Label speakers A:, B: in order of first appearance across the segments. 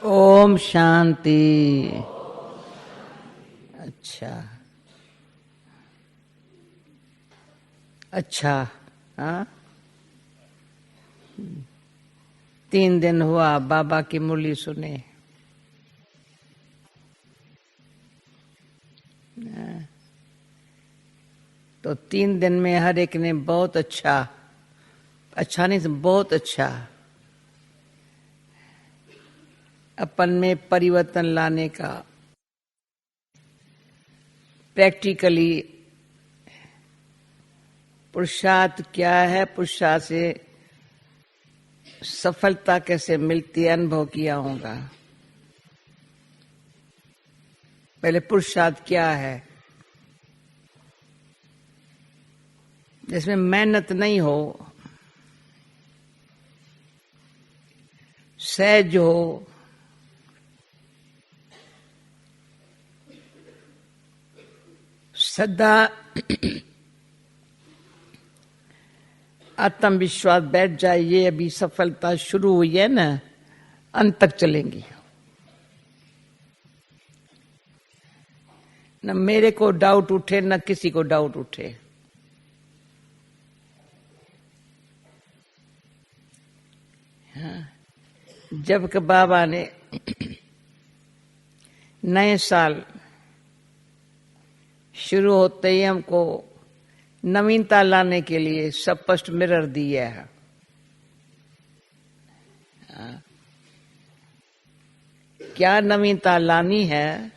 A: ओम शांति। अच्छा अच्छा। हाँ, 3 दिन हुआ बाबा की मुरली सुने। तो 3 दिन में हर एक ने बहुत अच्छा, अच्छा नहीं, बहुत अच्छा अपन में परिवर्तन लाने का प्रैक्टिकली पुरुषार्थ क्या है, पुरुषार्थ से सफलता कैसे मिलती है अनुभव किया होगा। पहले पुरुषार्थ क्या है, जिसमें मेहनत नहीं हो, सहज हो, श्रद्धा आत्मविश्वास बैठ जाए। ये अभी सफलता शुरू हुई है ना, अंत तक चलेंगी। न मेरे को डाउट उठे न किसी को डाउट उठे। हाँ, जब कि बाबा ने नए साल शुरू होते ही हमको नवीनता लाने के लिए स्पष्ट मिरर दिया है। क्या नवीनता लानी है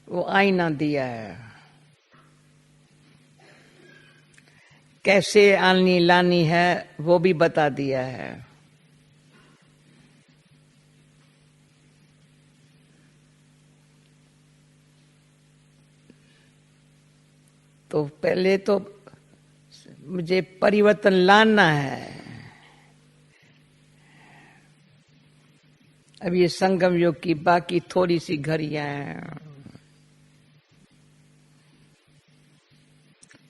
A: वो आईना दिया है, कैसे आनी लानी है वो भी बता दिया है। तो पहले तो मुझे परिवर्तन लाना है। अब ये संगम योग की बाकी थोड़ी सी घड़ियां हैं।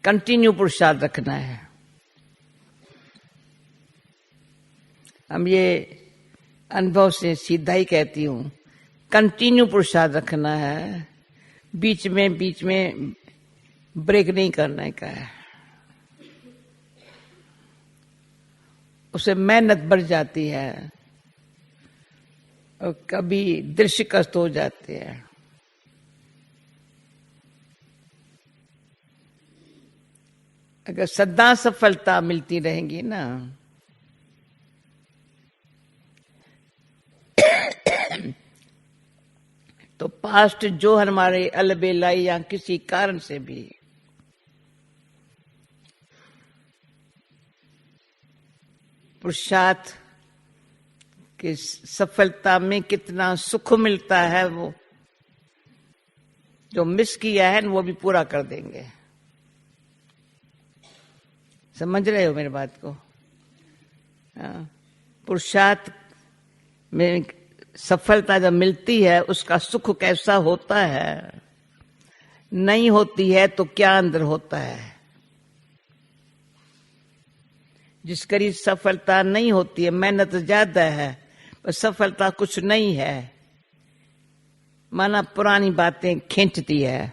A: कंटिन्यू पुरुषार्थ रखना है। हम ये अनुभव से सीधा ही कहती हूं, कंटिन्यू पुरुषार्थ रखना है, बीच में ब्रेक नहीं करने का है। उससे मेहनत बढ़ जाती है और कभी दृश्य कष्ट हो जाते हैं। अगर सदा सफलता मिलती रहेंगी ना, तो पास्ट जो हमारे अलबेलाई या किसी कारण से भी पुरुषार्थ की सफलता में कितना सुख मिलता है, वो जो मिस किया है वो भी पूरा कर देंगे। समझ रहे हो मेरी बात को? पुरुषार्थ में सफलता जब मिलती है उसका सुख कैसा होता है, नहीं होती है तो क्या अंदर होता है। जिस करीब सफलता नहीं होती है, मेहनत ज्यादा है पर सफलता कुछ नहीं है, माना पुरानी बातें खींचती है।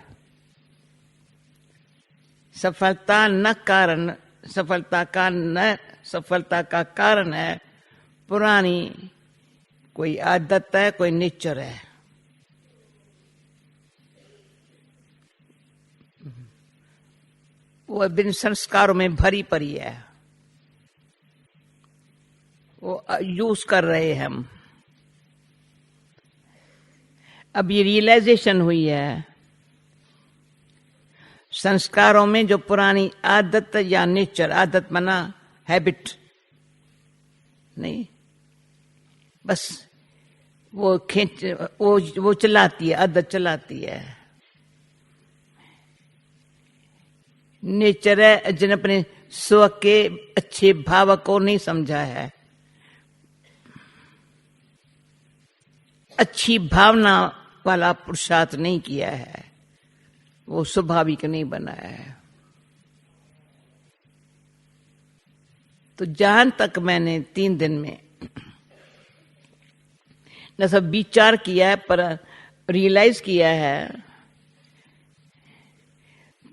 A: सफलता न कारण, सफलता का कारण है पुरानी कोई आदत है, कोई नेचर है। वो बिन संस्कारों में भरी पड़ी है, वो यूज कर रहे हैं हम। अब ये रियलाइजेशन हुई है, संस्कारों में जो पुरानी आदत या नेचर, आदत माना हैबिट नहीं, बस वो खींच, वो चलाती है, आदत चलाती है। नेचर है जिन अपने स्व के अच्छे भाव को नहीं समझा है, अच्छी भावना वाला पुरुषार्थ नहीं किया है, वो स्वाभाविक नहीं बनाया है। तो जहां तक मैंने 3 दिन में न सब विचार किया है पर रियलाइज किया है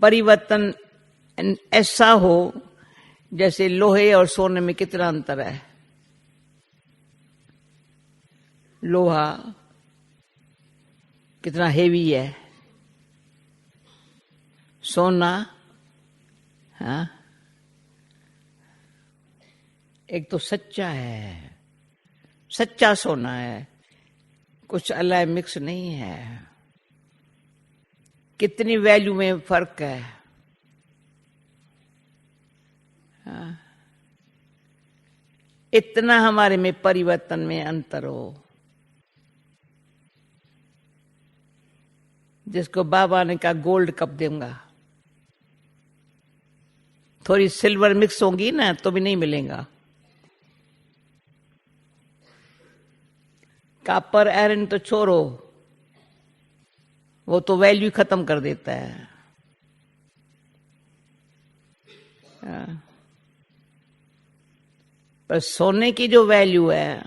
A: परिवर्तन ऐसा हो जैसे लोहे और सोने में कितना अंतर है। लोहा कितना हेवी है, सोना हाँ एक तो सच्चा है, सच्चा सोना है, कुछ अलग मिक्स नहीं है। कितनी वैल्यू में फर्क है। हाँ? इतना हमारे में परिवर्तन में अंतर हो, जिसको बाबा ने कहा गोल्ड कप दूंगा, थोड़ी सिल्वर मिक्स होगी ना तो भी नहीं मिलेगा। कॉपर आयरन तो छोड़ो, वो तो वैल्यू खत्म कर देता है। पर सोने की जो वैल्यू है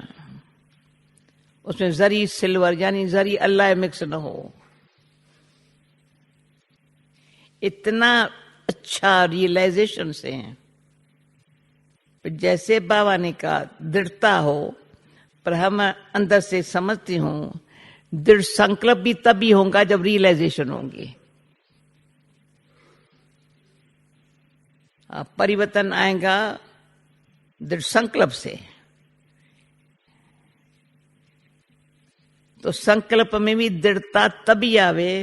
A: उसमें जरी सिल्वर यानी जरी अल्लाह मिक्स न हो। इतना अच्छा रियलाइजेशन से है। जैसे बाबा ने कहा दृढ़ता हो, पर हम अंदर से समझती हूं दृढ़ संकल्प भी तभी होगा जब रियलाइजेशन होंगी। परिवर्तन आएगा दृढ़ संकल्प से। तो संकल्प में भी दृढ़ता तभी आवे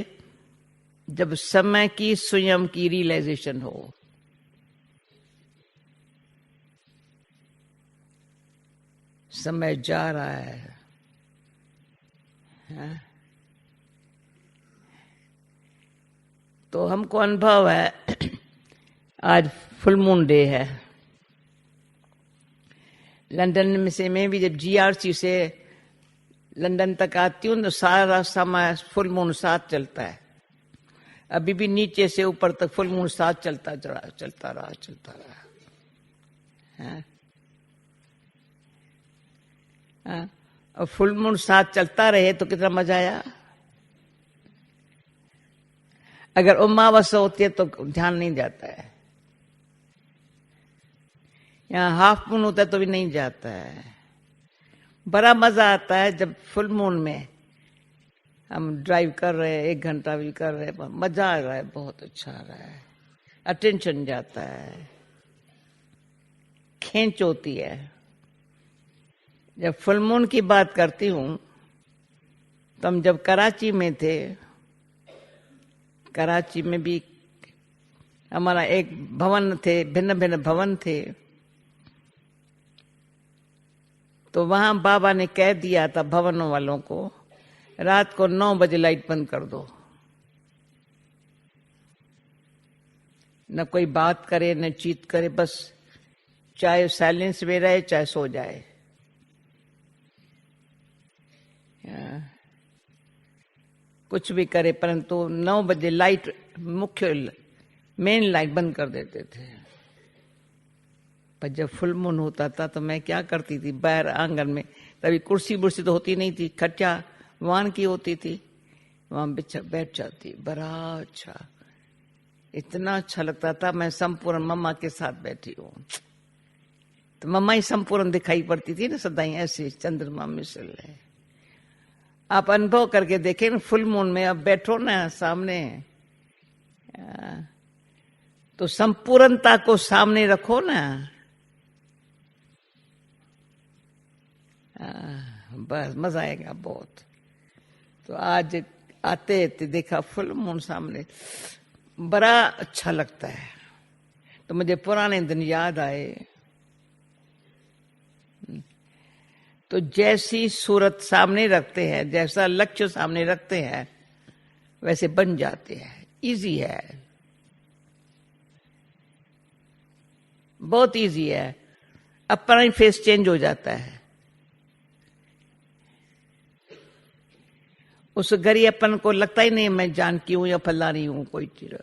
A: जब समय की स्वयं की रियलाइजेशन हो। समय जा रहा है, हाँ? तो हमको अनुभव है आज फुल मून डे है। लंदन में से मैं भी जब जीआरसी से लंदन तक आती हूँ तो सारा समय फुल मून साथ चलता है। अभी भी नीचे से ऊपर तक फुल मून साथ चलता रहा। हाँ? हाँ? और फुल मून साथ चलता रहे तो कितना मजा आया। अगर अमावस्या होती है तो ध्यान नहीं जाता है। यहाँ हाफ मून होता है तो भी नहीं जाता है। बड़ा मजा आता है जब फुल मून में हम ड्राइव कर रहे हैं, 1 घंटा भी कर रहे हैं, मजा आ रहा है, बहुत अच्छा आ रहा है। अटेंशन जाता है, खींच होती है। जब फुल मून की बात करती हूं तो हम जब कराची में थे, कराची में भी हमारा एक भवन थे, भिन्न भिन्न भवन थे। तो वहां बाबा ने कह दिया था भवनों वालों को रात को 9 बजे लाइट बंद कर दो, न कोई बात करे न चीत करे, बस चाहे साइलेंस में रहे चाहे सो जाए। कुछ भी करे परंतु 9 बजे लाइट मुख्य मेन लाइट बंद कर देते थे। पर जब फुल मून होता था तो मैं क्या करती थी, बाहर आंगन में, तभी कुर्सी बुर्सी तो होती नहीं थी, खटिया वान की होती थी, वहां बिछा बैठ जाती। बड़ा अच्छा, इतना अच्छा लगता था। मैं संपूर्ण मम्मा के साथ बैठी हूँ तो मम्मा ही संपूर्ण दिखाई पड़ती थी ना, सदाई ऐसे चंद्रमा मिसल है। आप अनुभव करके देखें ना, फुल मून में अब बैठो ना सामने तो संपूर्णता को सामने रखो ना, बस मजा आएगा बहुत। तो आज आते थे देखा फुल मून सामने, बड़ा अच्छा लगता है। तो मुझे पुराने दिन याद आए। तो जैसी सूरत सामने रखते हैं, जैसा लक्ष्य सामने रखते हैं, वैसे बन जाते हैं। इजी है, बहुत इजी है। अपना ही फेस चेंज हो जाता है। उस घड़ी अपन को लगता ही नहीं मैं जानकी हूं या फलानी हूं कोई चीज।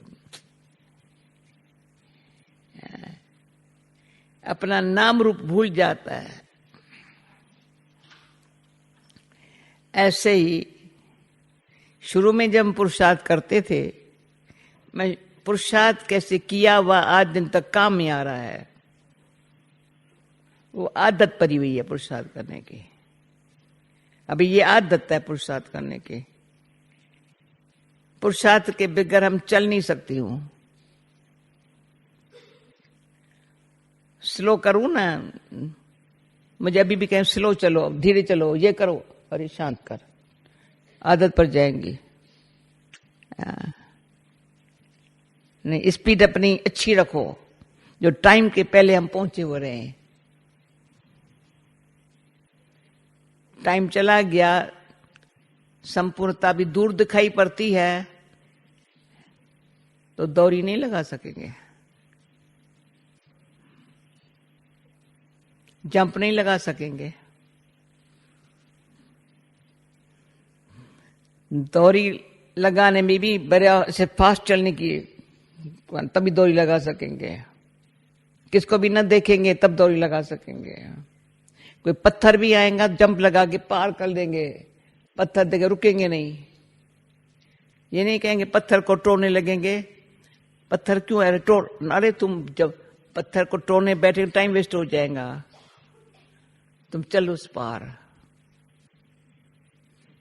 A: अपना नाम रूप भूल जाता है। ऐसे ही शुरू में जब हम पुरुषार्थ करते थे, मैं पुरुषार्थ कैसे किया हुआ आज दिन तक काम में आ रहा है, वो आदत पड़ी हुई है पुरुषार्थ करने की। अभी ये आदत है पुरुषार्थ करने की। पुरुषार्थ के बगैर हम चल नहीं सकती हूं। स्लो करूं ना, मुझे अभी भी कहें स्लो चलो, धीरे चलो, ये करो, अरे शांत कर, आदत पड़ जाएंगी। नहीं, स्पीड अपनी अच्छी रखो, जो टाइम के पहले हम पहुंचे हो रहे हैं। टाइम चला गया, संपूर्णता भी दूर दिखाई पड़ती है, तो दौरी नहीं लगा सकेंगे, जंप नहीं लगा सकेंगे। दौरी लगाने में भी बड़े से फास्ट चलने की, तभी दौरी लगा सकेंगे। किसको भी न देखेंगे तब दौरी लगा सकेंगे। कोई पत्थर भी आएगा, जंप लगा के पार कर देंगे, पत्थर देके रुकेंगे नहीं। ये नहीं कहेंगे पत्थर को तोड़ने लगेंगे, पत्थर क्यों है तोड़, अरे तुम जब पत्थर को तोड़ने बैठे टाइम वेस्ट हो जाएगा, तुम चलो उस पार।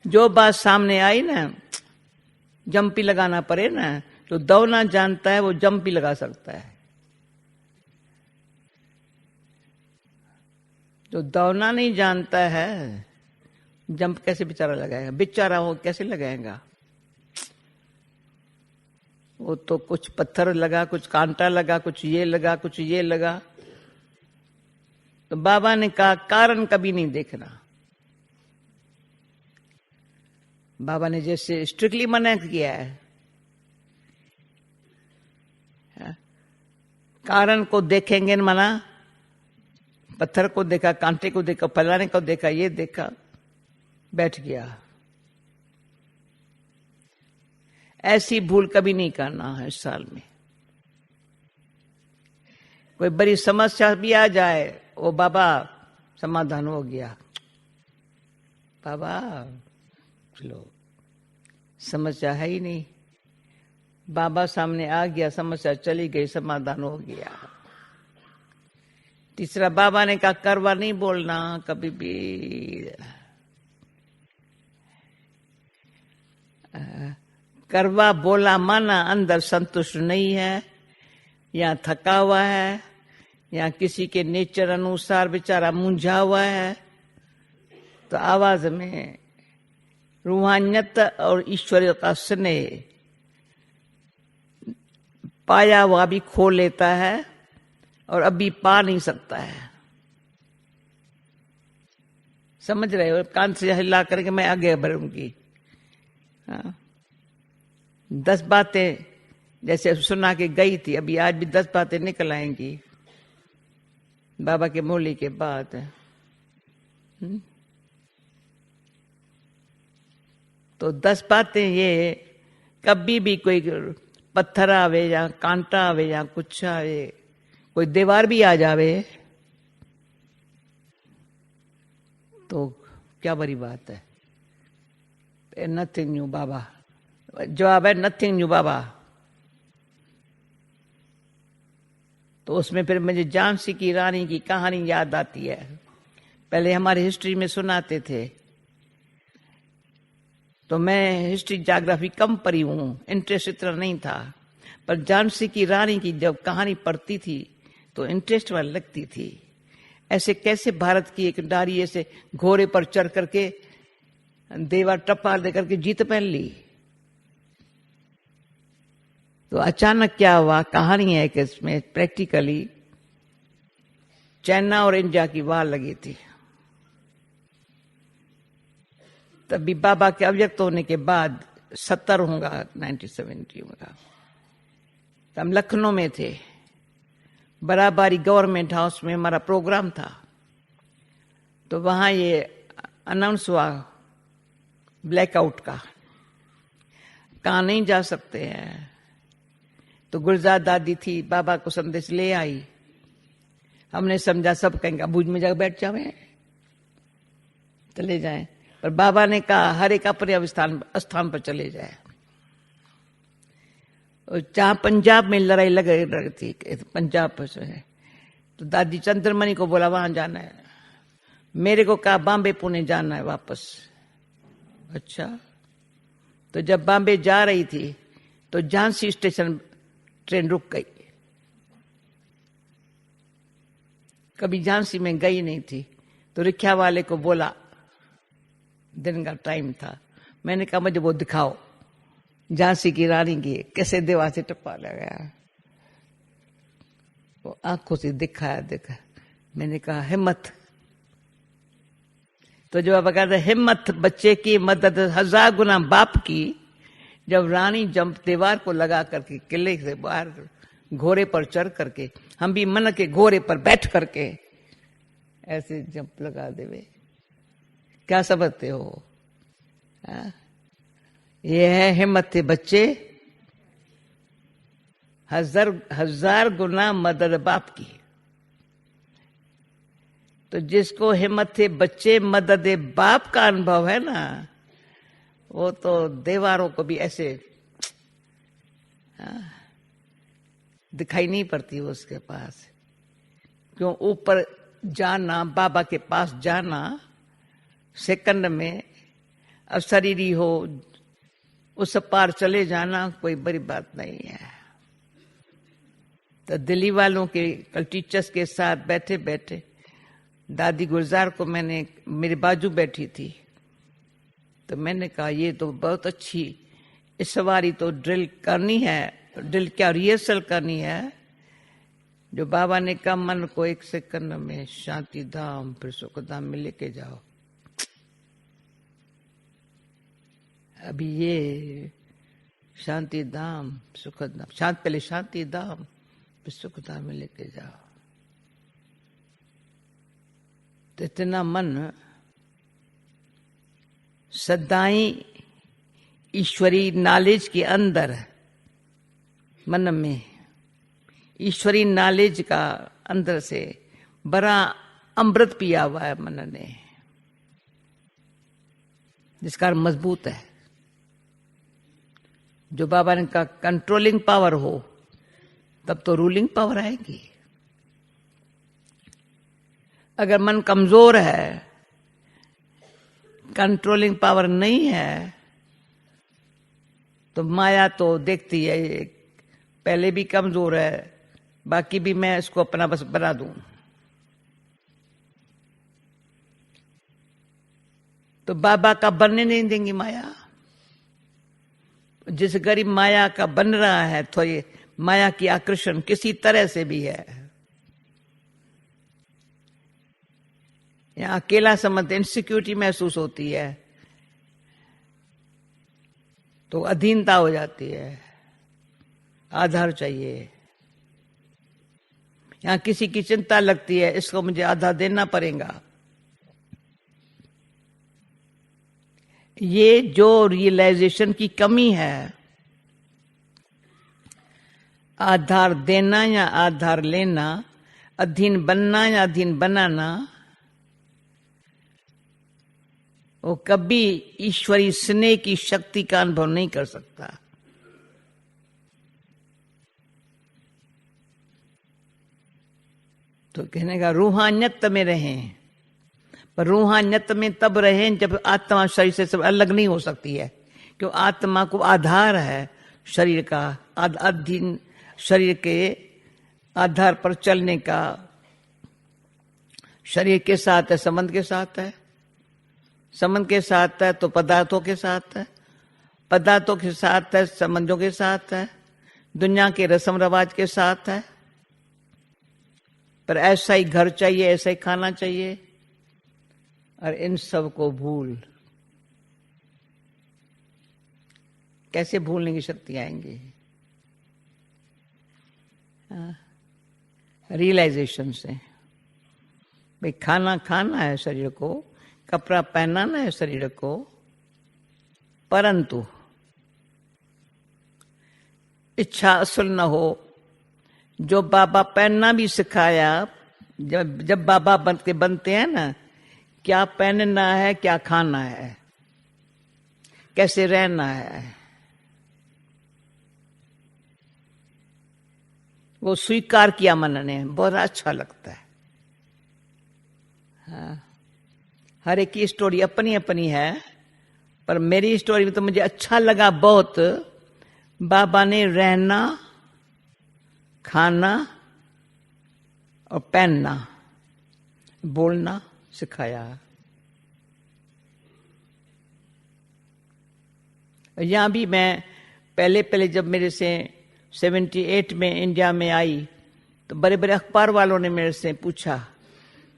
A: जो बात सामने आई ना, जंप ही लगाना पड़े ना, तो दौड़ना जानता है वो जंप भी लगा सकता है। जो दौड़ना नहीं जानता है, जंप कैसे बेचारा लगाएगा? बेचारा हो कैसे लगाएगा? वो तो कुछ पत्थर लगा, कुछ कांटा लगा, कुछ ये लगा, कुछ ये लगा। तो बाबा ने कहा कारण कभी नहीं देखना। बाबा ने जैसे स्ट्रिक्टली मना किया है, कारण को देखेंगे मना, पत्थर को देखा, कांटे को देखा, फलाने को देखा, ये देखा, बैठ गया। ऐसी भूल कभी नहीं करना है इस साल में। कोई बड़ी समस्या भी आ जाए, वो बाबा समाधान हो गया, बाबा चलो समस्या है ही नहीं, बाबा सामने आ गया, समस्या चली गई, समाधान हो गया। तीसरा, बाबा ने कहा करवा नहीं बोलना कभी भी। करवा बोला माना अंदर संतुष्ट नहीं है, या थका हुआ है, या किसी के नेचर अनुसार बेचारा मुंझा हुआ है, तो आवाज में रूहानियत और ईश्वरीय का स्नेह पाया हुआ भी खो लेता है और अभी पा नहीं सकता है। समझ रहे हो? कान से हिला करके मैं आगे बढ़ूंगी। 10 बातें जैसे सुना के गई थी, अभी आज भी 10 बातें निकल आएंगी बाबा के मोली के बाद। तो 10 बातें ये, कभी भी कोई पत्थर आवे या कांटा आवे या कुछ आवे, कोई दीवार भी आ जावे, तो क्या बड़ी बात है। नथिंग न्यू बाबा, जवाब है नथिंग न्यू बाबा। तो उसमें फिर मुझे झांसी की रानी की कहानी याद आती है। पहले हमारे हिस्ट्री में सुनाते थे, तो मैं हिस्ट्री ज्योग्राफी कम पढ़ी हूं, इंटरेस्ट इतना नहीं था, पर झांसी की रानी की जब कहानी पढ़ती थी तो इंटरेस्ट वाली लगती थी। ऐसे कैसे भारत की एक नारी ऐसे घोड़े पर चढ़ करके देवा टप्पा दे करके जीत पहन ली। तो अचानक क्या हुआ, कहानी है कि इसमें प्रैक्टिकली चाइना और इंडिया की वार लगी थी। तभी बाबा के अव्यक्त होने के बाद 70 होगा, 1970 होगा, तो हम लखनऊ में थे, बराबरी गवर्नमेंट हाउस में हमारा प्रोग्राम था। तो वहां ये अनाउंस हुआ ब्लैकआउट का, कहाँ नहीं जा सकते हैं। तो गुलजार दादी थी, बाबा को संदेश ले आई। हमने समझा सब कहेंगे भुज में जाकर बैठ जावे, चले जाएं, पर बाबा ने कहा हर एक अपने स्थान पर चले जाए। जहां पंजाब में लड़ाई लग रही थी, पंजाब पर से है, तो दादी चंद्रमणि को बोला वहां जाना है। मेरे को कहा बॉम्बे पुणे जाना है वापस। अच्छा, तो जब बॉम्बे जा रही थी तो झांसी स्टेशन ट्रेन रुक गई। कभी झांसी में गई नहीं थी, तो रिक्शा वाले को बोला, दिन का टाइम था, मैंने कहा मुझे वो दिखाओ झांसी की रानी की कैसे दीवार से टप्पा लगाया। वो आंखों से दिखाया। मैंने कहा हिम्मत। तो जो अब कहते हिम्मत बच्चे की मदद 1000 गुना बाप की। जब रानी जंप दीवार को लगा करके किले से बाहर घोड़े पर चढ़ करके, हम भी मन के घोड़े पर बैठ करके ऐसे जंप लगा देवे, क्या समझते हो? ये है हिम्मत बच्चे, 1000 गुना मदद बाप की। तो जिसको हिम्मत बच्चे मदद बाप का अनुभव है ना, वो तो दीवारों को भी ऐसे दिखाई नहीं पड़ती उसके पास। क्यों? ऊपर जाना, बाबा के पास जाना सेकंड में, अब शरीर ही हो उस पार चले जाना कोई बड़ी बात नहीं है। तो दिल्ली वालों के कल टीचर्स के साथ बैठे बैठे दादी गुलजार को मैंने, मेरे बाजू बैठी थी, तो मैंने कहा ये तो बहुत अच्छी इस सवारी तो ड्रिल करनी है, ड्रिल क्या रिहर्सल करनी है। जो बाबा ने कहा मन को 1 सेकंड में शांति धाम फिर सुख धाम में लेके जाओ। अभी ये शांति धाम सुख धाम, पहले शांति धाम फिर सुख धाम में लेके जाओ। तो इतना मन सदाई ईश्वरी नॉलेज के अंदर, मन में ईश्वरी नॉलेज का अंदर से बड़ा अमृत पिया हुआ है मन ने, जिसका मजबूत है। जो बाबा ने कहा कंट्रोलिंग पावर हो, तब तो रूलिंग पावर आएगी। अगर मन कमजोर है, कंट्रोलिंग पावर नहीं है, तो माया तो देखती है पहले भी कमजोर है, बाकी भी मैं इसको अपना बस बना दूं। तो बाबा का बनने नहीं देंगी माया। जिस गरीब माया का बन रहा है, तो ये माया की आकर्षण किसी तरह से भी है। यहां अकेला समझते, इनसिक्योरिटी महसूस होती है तो अधीनता हो जाती है, आधार चाहिए। यहां किसी की चिंता लगती है, इसको मुझे आधार देना पड़ेगा। ये जो रियलाइजेशन की कमी है, आधार देना या आधार लेना, अधीन बनना या अधीन बनाना, वो कभी ईश्वरी स्नेह की शक्ति का अनुभव नहीं कर सकता। तो कहने का रूहानियत में रहें, पर रूहानियत में तब रहें जब आत्मा शरीर से सब अलग नहीं हो सकती है। क्यों? आत्मा को आधार है शरीर का, अधीन शरीर के आधार पर चलने का। शरीर के साथ है, संबंध के साथ है, संबंध के साथ है तो पदार्थों के साथ है, पदार्थों के साथ है संबंधों के साथ है, दुनिया के रस्म रिवाज के साथ है। पर ऐसा ही घर चाहिए, ऐसा ही खाना चाहिए, और इन सब को भूल, कैसे भूलने की शक्ति आएंगी? रियलाइजेशन से। भाई खाना खाना है शरीर को, कपड़ा पहनाना है शरीर को, परंतु इच्छा असल न हो। जो बाबा पहनना भी सिखाया, जब बाबा बनते हैं ना, क्या पहनना है, क्या खाना है, कैसे रहना है, वो स्वीकार किया मन ने, बहुत अच्छा लगता है। हाँ, हर एक की स्टोरी अपनी अपनी है, पर मेरी स्टोरी में तो मुझे अच्छा लगा बहुत। बाबा ने रहना, खाना और पहनना, बोलना सिखाया। यहां भी मैं पहले जब मेरे से 78 में इंडिया में आई, तो बड़े बड़े अखबार वालों ने मेरे से पूछा,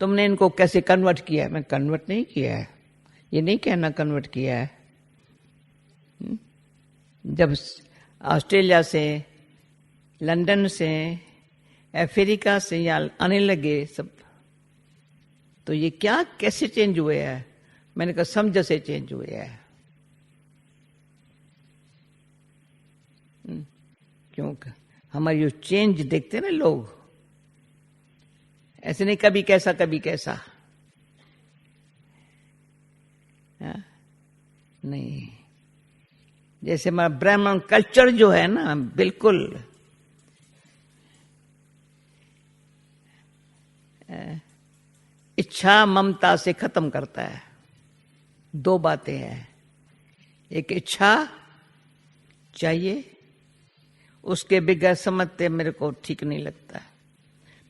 A: तुमने इनको कैसे कन्वर्ट किया है? मैं कन्वर्ट नहीं किया है, ये नहीं कहना कन्वर्ट किया है। जब ऑस्ट्रेलिया से, लंदन से, अफ्रीका से यहाँ आने लगे सब, तो ये क्या कैसे चेंज हुए हैं? मैंने कहा समझ से चेंज हुए हैं। क्योंकि हमारी जो चेंज देखते हैं ना लोग, ऐसे नहीं कभी कैसा कभी कैसा, नहीं। जैसे हमारा ब्राह्मण कल्चर जो है ना, बिल्कुल इच्छा ममता से खत्म करता है। दो बातें हैं, एक इच्छा चाहिए, उसके बगैर समझते मेरे को ठीक नहीं लगता है।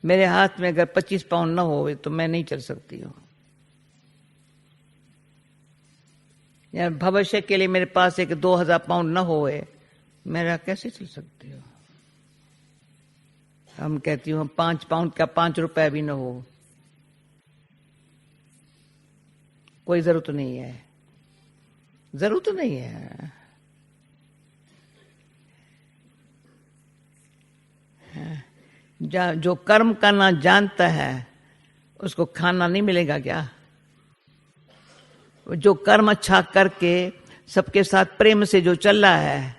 A: मेरे हाथ में अगर 25 पाउंड न हो तो मैं नहीं चल सकती हूँ। या भविष्य के लिए मेरे पास एक 2000 पाउंड न होए, मेरा कैसे चल सकती हूँ? हम कहती हूँ 5 पाउंड का 5 रुपया भी न हो, कोई जरूरत नहीं है, जरूरत नहीं है। जो कर्म करना जानता है उसको खाना नहीं मिलेगा क्या? जो कर्म अच्छा करके सबके साथ प्रेम से जो चल रहा है,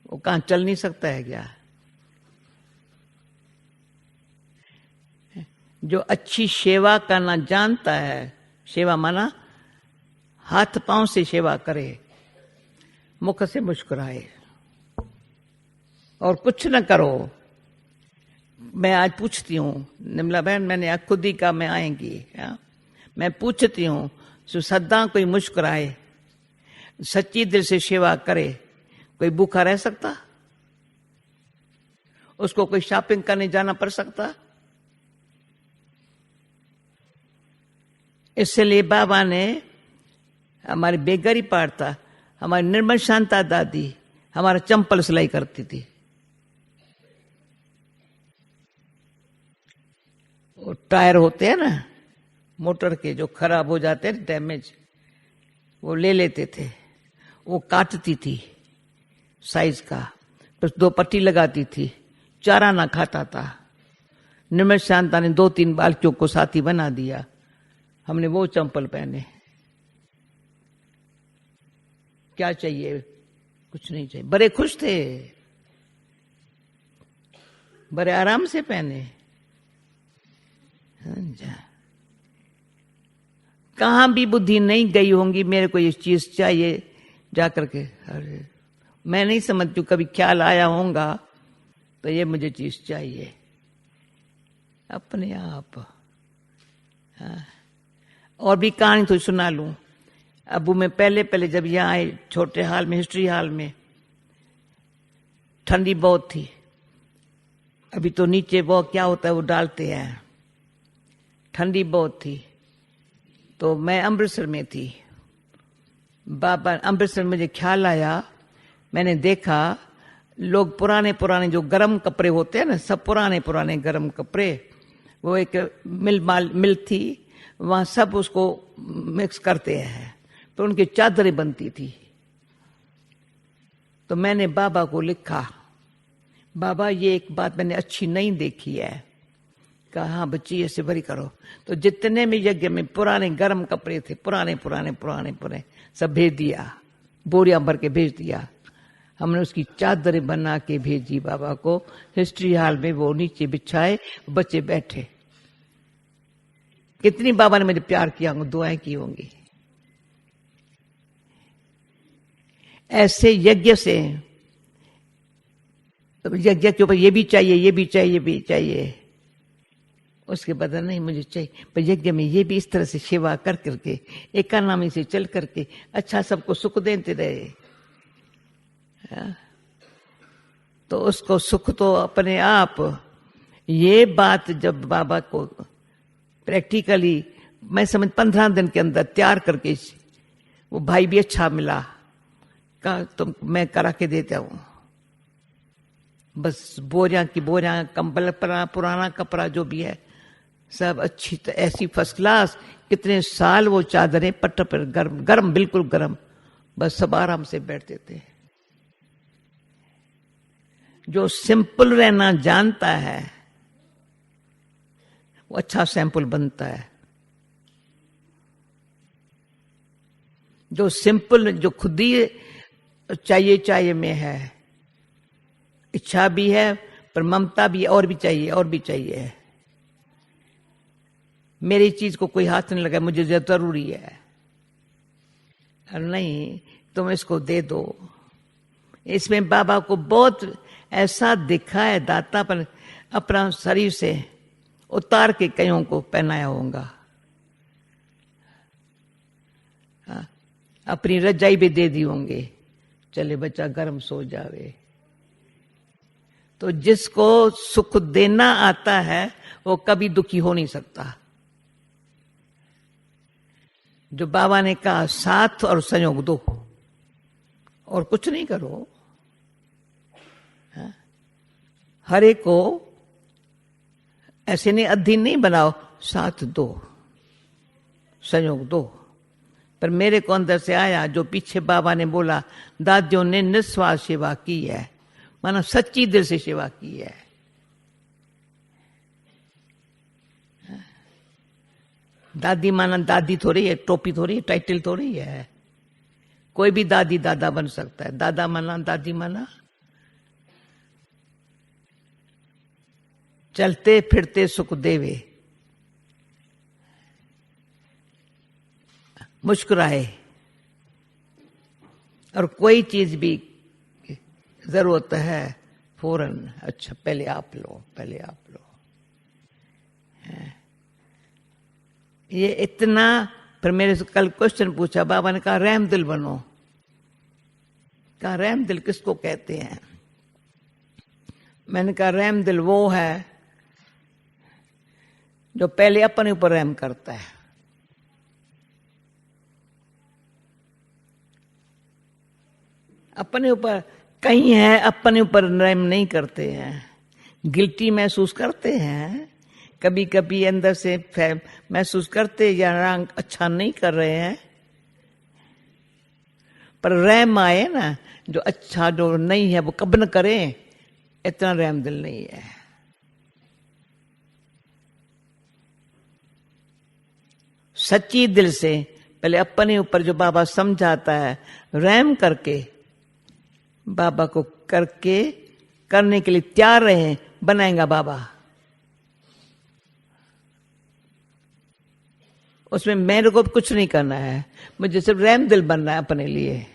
A: वो कहां चल नहीं सकता है क्या? जो अच्छी सेवा करना जानता है, सेवा माना हाथ पांव से सेवा करे, मुख से मुस्कुराए और कुछ न करो। मैं आज पूछती हूँ निर्मला बहन, मैंने खुद ही कहा मैं आएंगी, मैं पूछती हूँ, सदा कोई मुस्कुराए, सच्ची दिल से सेवा करे, कोई भूखा रह सकता? उसको कोई शॉपिंग करने जाना पड़ सकता? इसलिए बाबा ने हमारी बेगरी पाड़ता, हमारी निर्मल शांता दादी हमारा चंपल सिलाई करती थी। वो टायर होते हैं ना मोटर के, जो खराब हो जाते हैं डैमेज, वो ले लेते थे, वो काटती थी साइज का, फिर 2 पट्टी लगाती थी, चारा ना खाता था। निर्मल शांता ने 2-3 बालकियों को साथी बना दिया, हमने वो चंपल पहने। क्या चाहिए? कुछ नहीं चाहिए, बड़े खुश थे, बड़े आराम से पहने। कहां भी बुद्धि नहीं गई होंगी, मेरे को ये चीज चाहिए जाकर के, अरे मैं नहीं समझती, कभी ख्याल आया होगा तो ये मुझे चीज चाहिए अपने आप। हाँ। और भी कहानी तो सुना लूं। अबू में पहले जब यहाँ आए, छोटे हाल में, हिस्ट्री हाल में, ठंडी बहुत थी। अभी तो नीचे वो क्या होता है वो डालते हैं, ठंडी बहुत थी। तो मैं अमृतसर में थी, बाबा अमृतसर में मुझे ख्याल आया, मैंने देखा लोग पुराने जो गरम कपड़े होते हैं ना, सब पुराने गरम कपड़े, वो एक मिल थी, वहां सब उसको मिक्स करते हैं, तो उनकी चादरें बनती थी। तो मैंने बाबा को लिखा, बाबा ये एक बात मैंने अच्छी नहीं देखी है। कहा हाँ बच्ची ऐसे भरी करो। तो जितने भी यज्ञ में पुराने गरम कपड़े थे, पुराने सब भेज दिया, बोरियां भर के भेज दिया। हमने उसकी चादरें बना के भेजी बाबा को। हिस्ट्री हॉल में वो नीचे बिछाए, बच्चे बैठे, कितनी बाबा ने मुझे प्यार किया होगा, दुआएं की होंगी। ऐसे यज्ञ से, यज्ञ के ऊपर ये भी चाहिए, ये भी चाहिए, ये भी चाहिए, उसके बदल नहीं मुझे चाहिए, पर यज्ञ में ये भी इस तरह से सेवा कर करके, एकानामी से चल करके अच्छा सबको सुख देते रहे, तो उसको सुख तो अपने आप। ये बात जब बाबा को प्रैक्टिकली मैं समझ 15 दिन के अंदर तैयार करके, वो भाई भी अच्छा मिला, कहा तुम मैं करा के देता हूं, बस बोरियां की बोरियां, कंबल पुराना कपड़ा जो भी है सब अच्छी ऐसी फर्स्ट क्लास। कितने साल वो चादरें पट्ट पर गर्म गर्म, बिल्कुल गर्म, बस सब आराम से बैठते थे। जो सिंपल रहना जानता है वो अच्छा सैंपल बनता है। जो सिंपल, जो खुद ही चाहिए चाहिए में है, इच्छा भी है पर ममता भी, और भी चाहिए, और भी चाहिए, मेरी चीज को कोई हाथ नहीं लगा, मुझे जरूरी है, नहीं तुम इसको दे दो। इसमें बाबा को बहुत ऐसा दिखा है, दाता पर अपना शरीर से उतार के कईयों को पहनाया होगा, अपनी रजाई भी दे दी होंगे, चले बच्चा गर्म सो जावे। तो जिसको सुख देना आता है वो कभी दुखी हो नहीं सकता। जो बाबा ने कहा साथ और संयोग दो, और कुछ नहीं करो, हर एक को ऐसे नहीं अधीन नहीं बनाओ, साथ दो, संयोग दो। पर मेरे को अंदर से आया जो पीछे बाबा ने बोला, दादियों ने निस्वार्थ सेवा की है, माना सच्ची दिल से सेवा की है। दादी माना दादी थोड़ी है, टोपी थोड़ी है, टाइटल थोड़ी है, कोई भी दादी दादा बन सकता है। दादा माना दादी माना चलते फिरते सुख देवे, मुस्कुराए, और कोई चीज भी जरूरत है फौरन, अच्छा पहले आप लो, पहले आप लो। ये इतना। फिर मेरे से कल क्वेश्चन पूछा, बाबा ने कहा रहम दिल बनो। कहा रहम दिल किसको कहते हैं? मैंने कहा रहम दिल वो है जो पहले अपने ऊपर रहम करता है। अपने ऊपर कहीं है, अपने ऊपर रहम नहीं करते हैं, गिल्टी महसूस करते हैं, कभी कभी अंदर से महसूस करते या रंग अच्छा नहीं कर रहे हैं, पर रहम आए ना, जो अच्छा जो नहीं है वो कब न करें, इतना रहम दिल नहीं है। सच्ची दिल से पहले अपने ऊपर जो बाबा समझाता है, रहम करके बाबा को करके करने के लिए तैयार रहे, बनाएगा बाबा। उसमें मेरे को कुछ नहीं करना है, मुझे सिर्फ रहम दिल बनना है अपने लिए।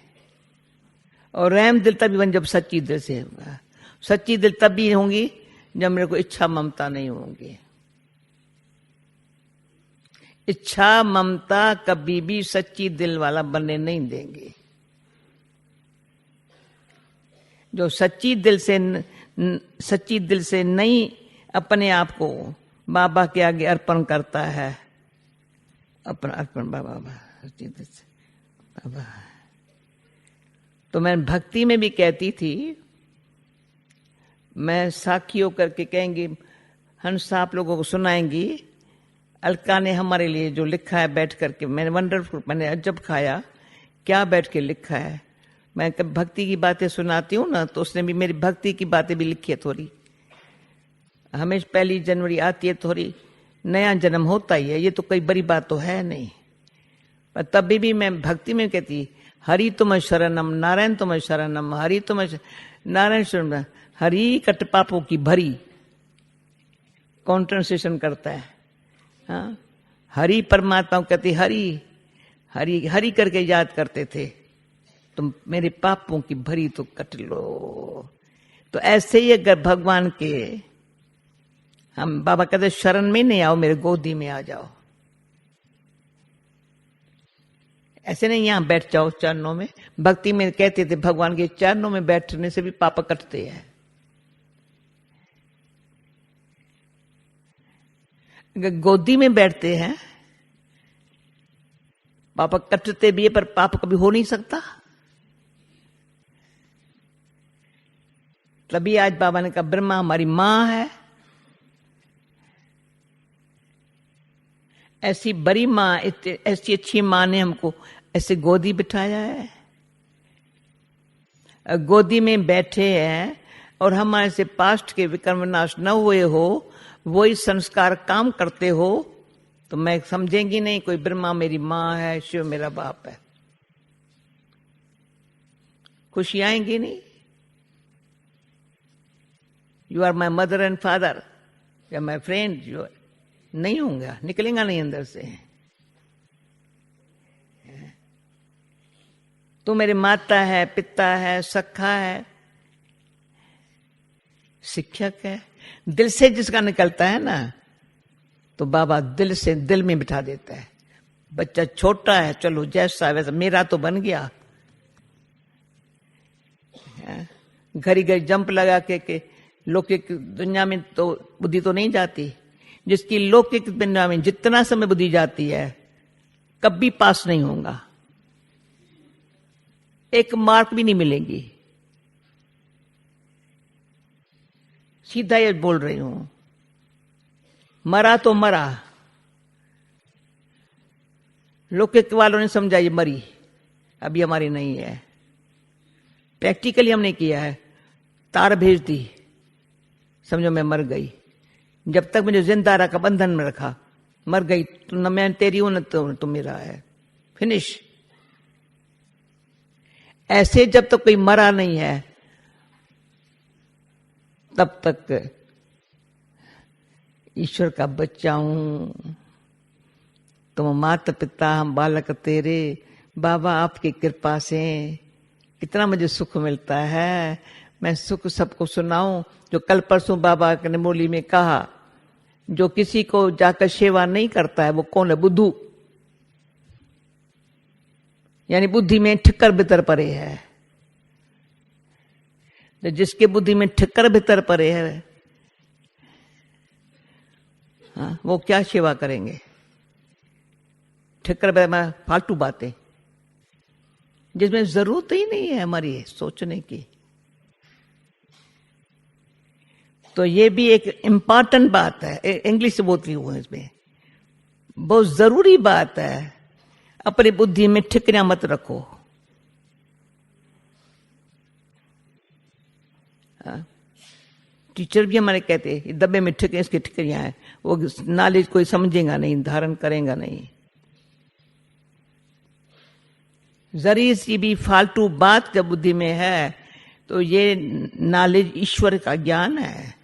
A: और रहम दिल तभी बन जब सच्ची दिल से होगा। सच्ची दिल तभी होंगी जब मेरे को इच्छा ममता नहीं होंगी। इच्छा ममता कभी भी सच्ची दिल वाला बनने नहीं देंगे। जो सच्ची दिल से नहीं अपने आप को बाबा के आगे अर्पण करता है, अपना अर्पण बाबा सच्ची दिल से बाबा। तो मैं भक्ति में भी कहती थी, मैं साखी होकर के कहेंगी, हंस आप लोगों को सुनाएंगी, अलका ने हमारे लिए जो लिखा है बैठ करके, मैंने वंडरफुल, मैंने अजब खाया क्या बैठ के लिखा है। मैं कब भक्ति की बातें सुनाती हूँ ना, तो उसने भी मेरी भक्ति की बातें भी लिखी है थोड़ी। हमें 1 जनवरी आती है, थोड़ी नया जन्म होता ही है, ये तो कोई बड़ी बात तो है नहीं। पर तभी भी मैं भक्ति में कहती, हरि तुम शरणम, नारायण तुम शरणम, हरि तुम नारायण शरणम, हरि कट पापों की भरी। कॉन्ट्रेंसेशन करता है, हाँ, हरि परमात्मा को कहते हरि हरि हरि करके याद करते थे, तुम मेरे पापों की भरी तो कट लो। तो ऐसे ही अगर भगवान के हम, बाबा कहते शरण में नहीं आओ, मेरे गोदी में आ जाओ। ऐसे नहीं यहां बैठ जाओ चरणों में। भक्ति में कहते थे भगवान के चरणों में बैठने से भी पाप कटते हैं। अगर गोदी में बैठते हैं पाप कटते भी है, पर पाप कभी हो नहीं सकता। तभी आज बाबा ने कहा ब्रह्मा हमारी मां है, ऐसी बड़ी मां, ऐसी अच्छी मां ने हमको ऐसे गोदी बिठाया है, गोदी में बैठे हैं और हमारे से पास्ट के विकर्म नाश न हुए हो, वही संस्कार काम करते हो, तो मैं समझेंगी नहीं कोई ब्रह्मा मेरी मां है, शिव मेरा बाप है। खुशी आएंगी नहीं। You are my mother and father या माई फ्रेंड, यू नहीं होगा, निकलेगा नहीं अंदर से। तू मेरे माता है, पिता है, सखा है, शिक्षक है। दिल से जिसका निकलता है ना, तो बाबा दिल से दिल में बिठा देता है। बच्चा छोटा है, चलो जैसा वैसा, मेरा तो बन गया। घड़ी घड़ी जंप लगा के लौकिक दुनिया में तो बुद्धि तो नहीं जाती। जिसकी लौकिक दुनिया में जितना समय बुद्धि जाती है, कभी पास नहीं होगा, एक मार्क भी नहीं मिलेगी। सीधा ये बोल रही हूं, मरा तो मरा। लौकिक वालों ने समझा ये मरी, अभी हमारी नहीं है। प्रैक्टिकली हमने किया है, तार भेज दी, समझो मैं मर गई। जब तक मुझे जिंदा रखा, बंधन में रखा, मर गई तो न मैं तेरी हूं न तो मेरा है, फिनिश। ऐसे जब तक कोई मरा नहीं है तब तक ईश्वर का बच्चा हूं, तुम माता पिता हम बालक तेरे। बाबा आपकी कृपा से कितना मुझे सुख मिलता है, मैं सुख सबको सुनाऊं। जो कल परसों बाबा ने बोली में कहा, जो किसी को जाकर सेवा नहीं करता है वो कौन है? बुद्धू, यानी बुद्धि में ठिक्कर भीतर पड़े है। जिसके बुद्धि में ठिक्कर भीतर पड़े है, हाँ, वो क्या सेवा करेंगे? ठिक्कर में फालतू बातें जिसमें जरूरत ही नहीं है हमारी सोचने की। तो ये भी एक इंपॉर्टेंट बात है, इंग्लिश से बोलती हूं, इसमें बहुत जरूरी बात है। अपनी बुद्धि में ठिकरियां मत रखो। टीचर भी हमारे कहते हैं डब्बे में ठिक इसकी ठिकरियां हैं, वो नॉलेज कोई समझेगा नहीं, धारण करेगा नहीं। जरी सी भी फालतू बात जब बुद्धि में है तो ये नॉलेज ईश्वर का ज्ञान है,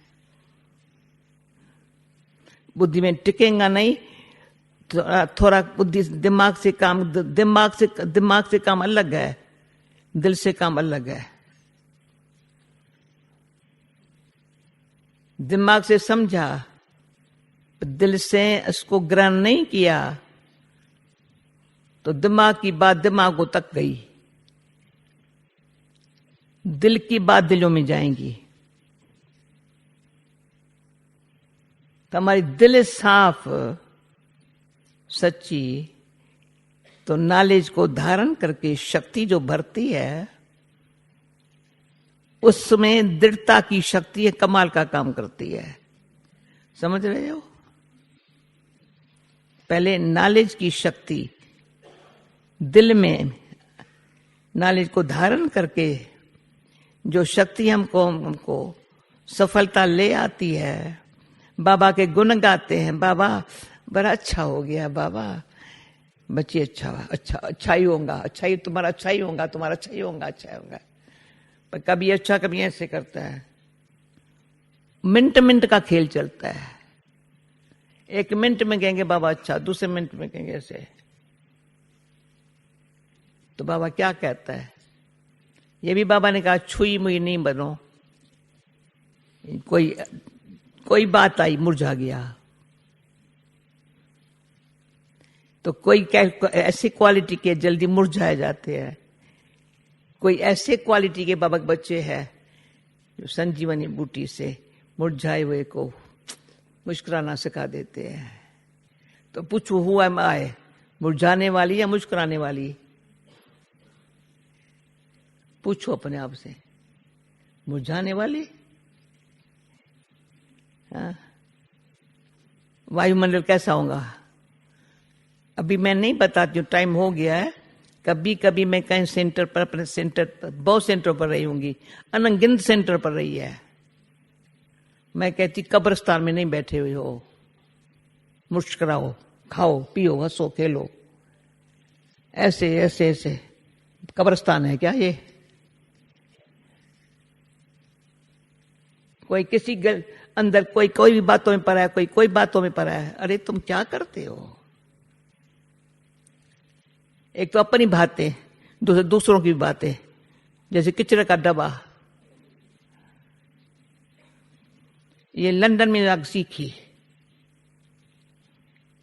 A: बुद्धि में टिकेगा नहीं। थोड़ा बुद्धि दिमाग से काम अलग है, दिल से काम अलग है। दिमाग से समझा, दिल से इसको ग्रहण नहीं किया तो दिमाग की बात दिमाग को तक गई, दिल की बात दिलों में जाएंगी। तो हमारी दिल साफ सच्ची, तो नॉलेज को धारण करके शक्ति जो भरती है उसमें दृढ़ता की शक्ति है, कमाल का काम करती है। समझ रहे हो? पहले नॉलेज की शक्ति दिल में, नॉलेज को धारण करके जो शक्ति हमको सफलता ले आती है। बाबा के गुण गाते हैं, बाबा बड़ा अच्छा हो गया, बाबा बच्चे अच्छा ही होगा, अच्छा ही तुम्हारा, अच्छा ही होगा, तुम्हारा अच्छा ही होगा, अच्छा होगा। पर कभी अच्छा कभी ऐसे करता है, मिनट मिनट का खेल चलता है। एक मिनट में कहेंगे बाबा अच्छा, दूसरे मिनट में कहेंगे ऐसे। तो बाबा क्या कहता है? ये भी बाबा ने कहा छुई मुई नहीं बनो। कोई बात आई मुरझा गया, तो कोई ऐसी क्वालिटी के जल्दी मुरझाए जाते हैं, कोई ऐसे क्वालिटी के बाबा के बच्चे हैं जो संजीवनी बूटी से मुरझाए हुए को मुस्कुराना सिखा देते हैं। तो पूछो हुआ आए, मुरझाने वाली या मुस्कुराने वाली? पूछो अपने आप से, मुरझाने वाली? हाँ? वायुमंडल कैसा होगा? अभी मैं नहीं बताती हूँ, टाइम हो गया है। कभी कभी मैं कहीं सेंटर पर, अपने सेंटर पर, बहुत सेंटर पर रही होंगी, अनगिनत सेंटर पर रही है। मैं कहती कब्रिस्तान में नहीं बैठे हुए हो, मुस्कुराओ, खाओ पियो हंसो खेलो, ऐसे ऐसे ऐसे कब्रिस्तान है क्या ये? कोई किसी अंदर कोई भी बातों में पड़ा है, कोई बातों में पड़ा है। अरे तुम क्या करते हो? एक तो अपनी बातें, दूसरों की बातें, जैसे किचरे का डब्बा। ये लंदन में आग सीखी,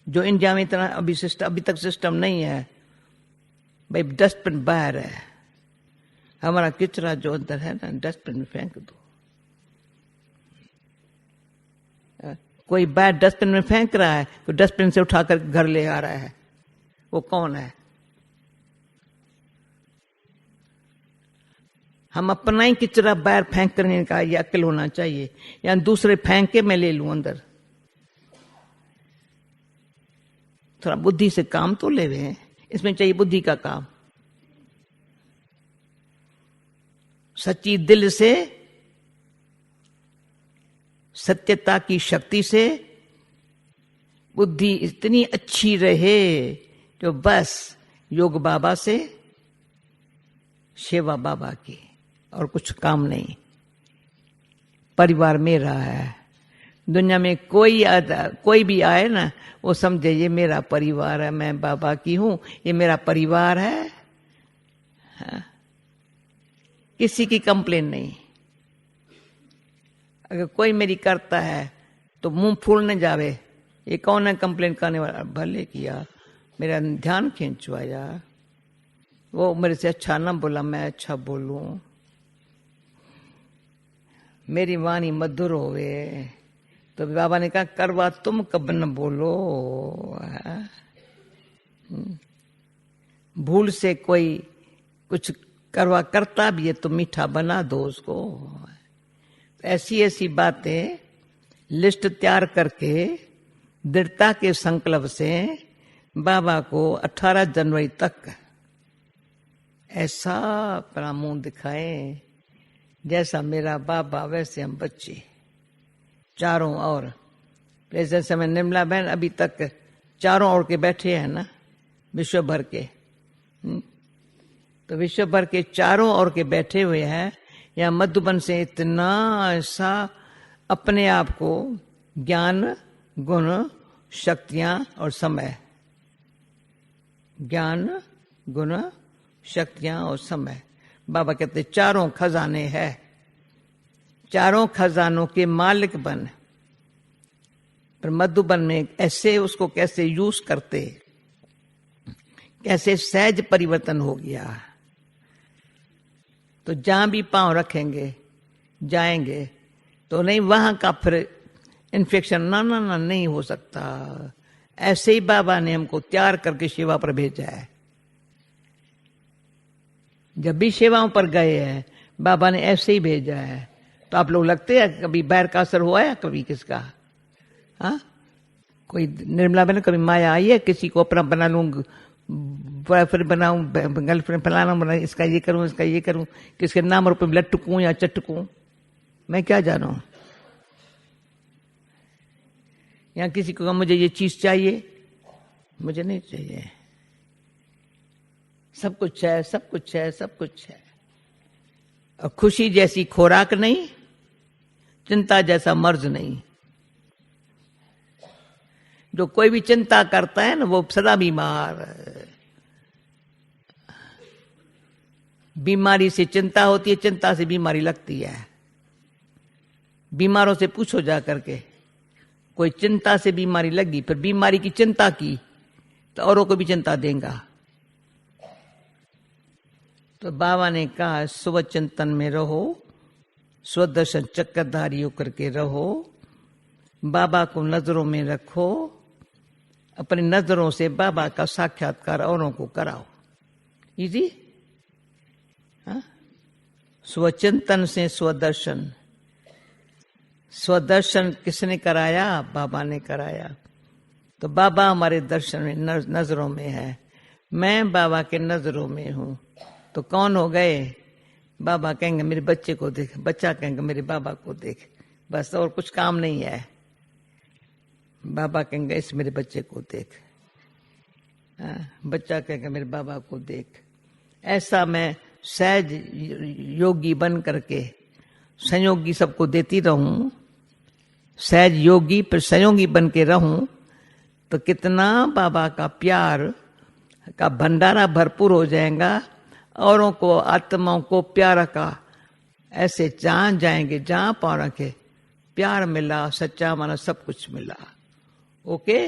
A: जो इंडिया में इतना अभी तक सिस्टम नहीं है। भाई डस्टबिन बाहर है, हमारा किचरा जो अंदर है ना, डस्टबिन में फेंक दो। कोई बाहर डस्टबिन में फेंक रहा है, तो डस्टबिन से उठाकर घर ले आ रहा है, वो कौन है? हम अपना ही किचरा बाहर फेंक करने का ये अक्ल होना चाहिए, या दूसरे फेंक के मैं ले लूं अंदर। थोड़ा बुद्धि से काम तो ले रहे, इसमें चाहिए बुद्धि का काम। सच्ची दिल से, सत्यता की शक्ति से बुद्धि इतनी अच्छी रहे जो बस योग बाबा से, सेवा बाबा की, और कुछ काम नहीं। परिवार मेरा है। दुनिया में कोई भी आए ना, वो समझे ये मेरा परिवार है, मैं बाबा की हूं, ये मेरा परिवार है। हाँ? किसी की कंप्लेन नहीं। अगर कोई मेरी करता है तो मुंह फूल न जावे, ये कौन है कंप्लेन करने वाला? भले किया, मेरा ध्यान खींचवाया, वो मेरे से अच्छा ना बोला, मैं अच्छा बोलूं, मेरी वाणी मधुर होवे। तो बाबा ने कहा करवा तुम कब न बोलो। भूल से कोई कुछ करवा करता भी है तो मीठा बना दो उसको। ऐसी ऐसी बातें लिस्ट तैयार करके दृढ़ता के संकल्प से बाबा को 18 जनवरी तक ऐसा अपना मुंह दिखाए, जैसा मेरा बाबा वैसे हम बच्चे चारों ओर। जैसे समय निर्मला बहन अभी तक चारों ओर के बैठे हैं ना, विश्व भर के, तो विश्व भर के चारों ओर के बैठे हुए हैं। या मधुबन से इतना ऐसा अपने आप को ज्ञान, गुण, शक्तियां और समय, ज्ञान, गुण, शक्तियां और समय, बाबा कहते चारों खजाने हैं, चारों खजानों के मालिक बन। पर मधुबन में ऐसे उसको कैसे यूज करते, कैसे सहज परिवर्तन हो गया। तो जहां भी पांव रखेंगे, जाएंगे तो नहीं वहां का फिर इन्फेक्शन, ना ना ना नहीं हो सकता। ऐसे ही बाबा ने हमको तैयार करके सेवा पर भेजा है। जब भी सेवाओं पर गए हैं बाबा ने ऐसे ही भेजा है। तो आप लोग लगते हैं कभी बैर का असर हुआ है कभी किसका? हाँ, कोई निर्मला बहन कभी माया आई है किसी को अपना बना लूं, बॉयफ्रेंड बनाऊं, गर्लफ्रेंड फलाना बना, इसका ये करूं, इसका ये करूं, किसके नाम और पे लटकूं या चटकूं, मैं क्या जानूं? या किसी को मुझे ये चीज चाहिए, मुझे नहीं चाहिए। सब कुछ है, सब कुछ है, सब कुछ है। और खुशी जैसी खुराक नहीं, चिंता जैसा मर्ज नहीं। जो कोई भी चिंता करता है ना वो सदा बीमार है। बीमारी से चिंता होती है, चिंता से बीमारी लगती है। बीमारों से पूछो जा करके, कोई चिंता से बीमारी लगी फिर बीमारी की चिंता की तो औरों को भी चिंता देगा। तो बाबा ने कहा स्व चिंतन में रहो, स्वदर्शन चक्रधारी होकर के रहो, बाबा को नजरों में रखो, अपनी नजरों से बाबा का साक्षात्कार औरों को कराओ। इजी। स्वचिंतन से स्वदर्शन। स्वदर्शन किसने कराया? बाबा ने कराया। तो बाबा हमारे दर्शन में नजरों में है, मैं बाबा के नजरों में हूं। तो कौन हो गए? बाबा कहेंगे मेरे बच्चे को देख, बच्चा कहेंगे मेरे बाबा को देख, बस और कुछ काम नहीं है। बाबा कहेंगे इस मेरे बच्चे को देख, बच्चा कहेंगे मेरे बाबा को देख। ऐसा मैं सहज योगी बन करके संयोगी सबको देती रहूं, सहज योगी पर संयोगी बन के रहूं तो कितना बाबा का प्यार का भंडारा भरपूर हो जाएगा। औरों को, आत्माओं को प्यार का ऐसे जहां जाएंगे, जहां पाँव रखे प्यार मिला, सच्चा माना सब कुछ मिला। Okay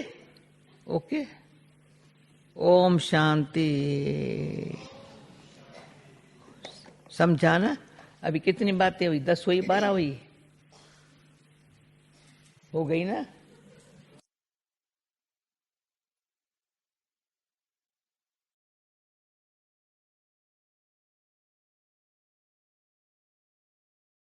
A: okay. ओम शांति। समझा ना? अभी कितनी बातें हुई? 10 हुई, 12 हुई, हो गई ना?